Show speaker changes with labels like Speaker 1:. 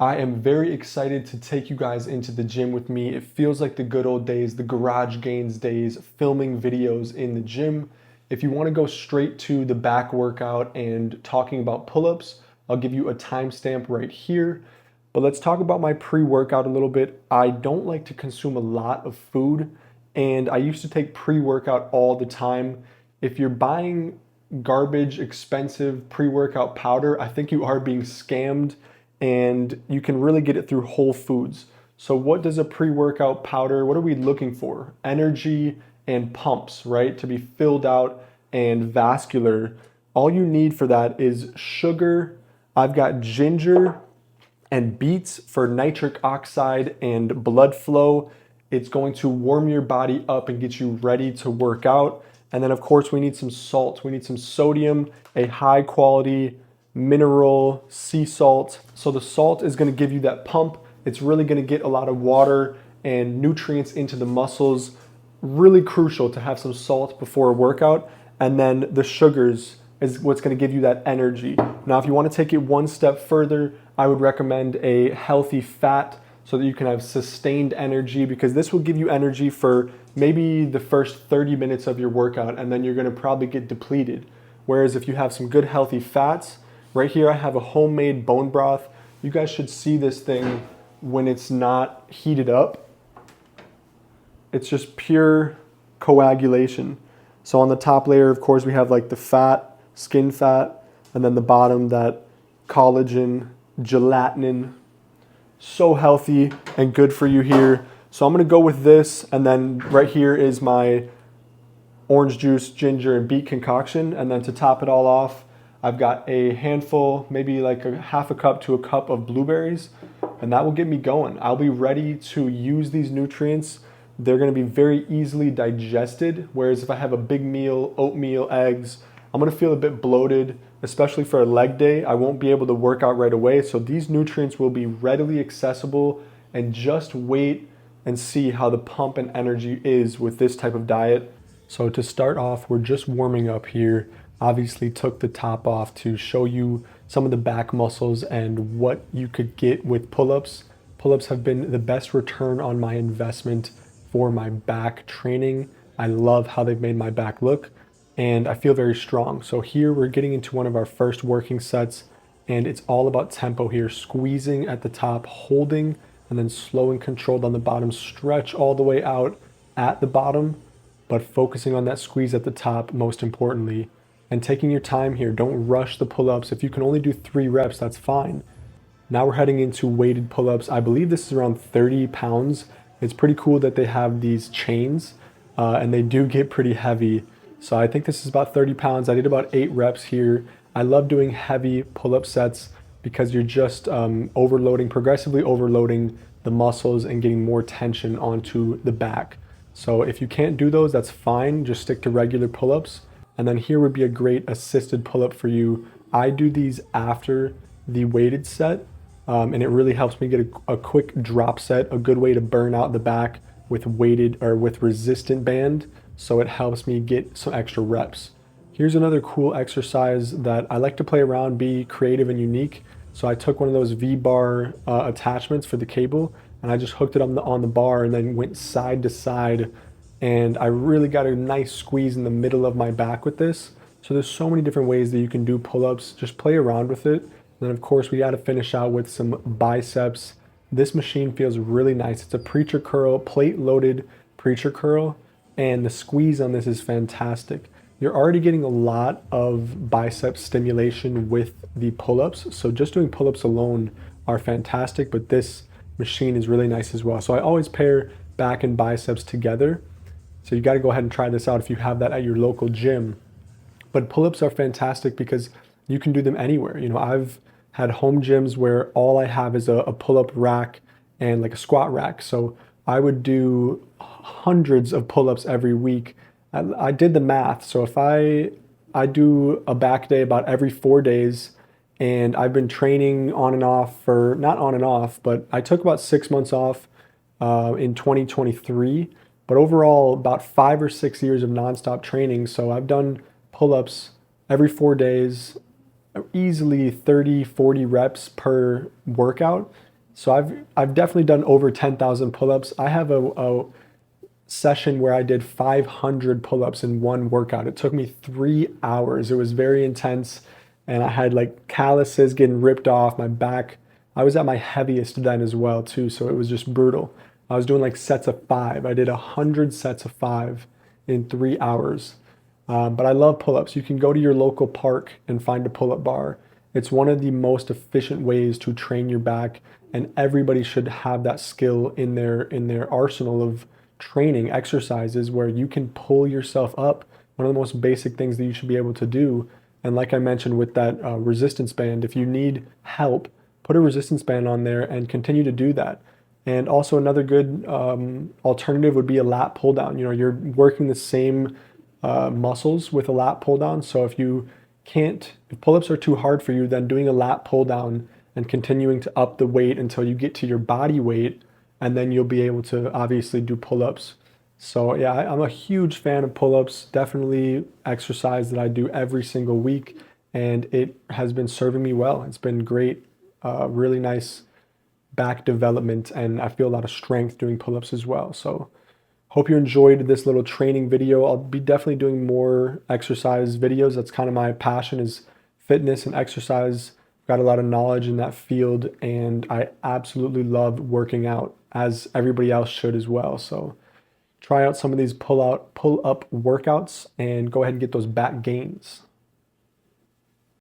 Speaker 1: I am very excited to take you guys into the gym with me. It feels like the good old days, the garage gains days, filming videos in the gym. If you want to go straight to the back workout and talking about pull-ups, I'll give you a timestamp right here. But let's talk about my pre-workout a little bit. I don't like to consume a lot of food, and I used to take pre-workout all the time. If you're buying garbage, expensive pre-workout powder, I think you are being scammed, and you can really get it through Whole Foods. So what does a pre-workout powder, what are we looking for? Energy and pumps, right? To be filled out and vascular. All you need for that is sugar. I've got ginger and beets for nitric oxide and blood flow. It's going to warm your body up and get you ready to work out. And then of course we need some salt. We need some sodium, a high quality mineral sea salt. So the salt is going to give you that pump. It's really going to get a lot of water and nutrients into the muscles. Really crucial to have some salt before a workout. And then the sugars is what's going to give you that energy. Now, if you want to take it one step further, I would recommend a healthy fat so that you can have sustained energy, because this will give you energy for maybe the first 30 minutes of your workout, and then you're going to probably get depleted. Whereas if you have some good healthy fats, right here I have a homemade bone broth. You guys should see this thing when it's not heated up. It's just pure coagulation. So on the top layer, of course, we have like the fat, skin fat, and then the bottom, that collagen, gelatin. So healthy and good for you here. So I'm gonna go with this, and then right here is my orange juice, ginger, and beet concoction. And then to top it all off, I've got a handful, maybe like a half a cup to a cup of blueberries, and that will get me going. I'll be ready to use these nutrients. They're gonna be very easily digested, whereas if I have a big meal, oatmeal, eggs, I'm gonna feel a bit bloated, especially for a leg day. I won't be able to work out right away. So these nutrients will be readily accessible, and just wait and see how the pump and energy is with this type of diet. So to start off, we're just warming up here. Obviously took the top off to show you some of the back muscles and what you could get with pull-ups. Pull-ups have been the best return on my investment for my back training. I love how they've made my back look, and I feel very strong. So here we're getting into one of our first working sets, and it's all about tempo here. Squeezing at the top, holding, and then slow and controlled on the bottom. Stretch all the way out at the bottom, but focusing on that squeeze at the top most importantly, and taking your time here. Don't rush the pull-ups. If you can only do 3 reps, that's fine. Now we're heading into weighted pull-ups. I believe this is around 30 pounds. It's pretty cool that they have these chains, and they do get pretty heavy. So I think this is about 30 pounds. I did about 8 reps here. I love doing heavy pull-up sets because you're just progressively overloading the muscles and getting more tension onto the back. So if you can't do those, that's fine. Just stick to regular pull-ups. And then here would be a great assisted pull-up for you. I do these after the weighted set, and it really helps me get a quick drop set, a good way to burn out the back with weighted or with resistant band. So it helps me get some extra reps. Here's another cool exercise that I like to play around, be creative and unique. So I took one of those V-bar attachments for the cable, and I just hooked it on the bar and then went side to side. And I really got a nice squeeze in the middle of my back with this. So there's so many different ways that you can do pull-ups. Just play around with it. And then of course we got to finish out with some biceps. This machine feels really nice. It's a preacher curl, plate loaded preacher curl. And the squeeze on this is fantastic. You're already getting a lot of bicep stimulation with the pull-ups. So just doing pull-ups alone are fantastic, but this machine is really nice as well. So I always pair back and biceps together. So you got to go ahead and try this out if you have that at your local gym. But pull-ups are fantastic because you can do them anywhere. You know, I've had home gyms where all I have is a pull-up rack and like a squat rack. So I would do hundreds of pull-ups every week. I did the math. So if I do a back day about every 4 days, and I've been training on and off for, not on and off, but I took about 6 months off in 2023. But overall, about 5 or 6 years of nonstop training. So I've done pull-ups every 4 days, easily 30, 40 reps per workout. So I've definitely done over 10,000 pull-ups. I have a session where I did 500 pull-ups in one workout. It took me 3 hours. It was very intense, and I had like calluses getting ripped off my back. I was at my heaviest then as well too, so it was just brutal. I was doing like sets of five. I did 100 sets of 5 in 3 hours. But I love pull-ups. You can go to your local park and find a pull-up bar. It's one of the most efficient ways to train your back, and everybody should have that skill in their arsenal of training exercises where you can pull yourself up. One of the most basic things that you should be able to do. And like I mentioned with that resistance band, if you need help, put a resistance band on there and continue to do that. And also another good alternative would be a lat pull down. You know, you're working the same muscles with a lat pull down. So if you can't, if pull-ups are too hard for you, then doing a lat pull down and continuing to up the weight until you get to your body weight, and then you'll be able to obviously do pull-ups. So yeah, I'm a huge fan of pull-ups. Definitely exercise that I do every single week, and it has been serving me well. It's been great, really nice back development, and I feel a lot of strength doing pull-ups as well. So hope you enjoyed this little training video. I'll be definitely doing more exercise videos. That's kind of my passion, is fitness and exercise. Got a lot of knowledge in that field, and I absolutely love working out, as everybody else should as well. So try out some of these pull up workouts and go ahead and get those back gains.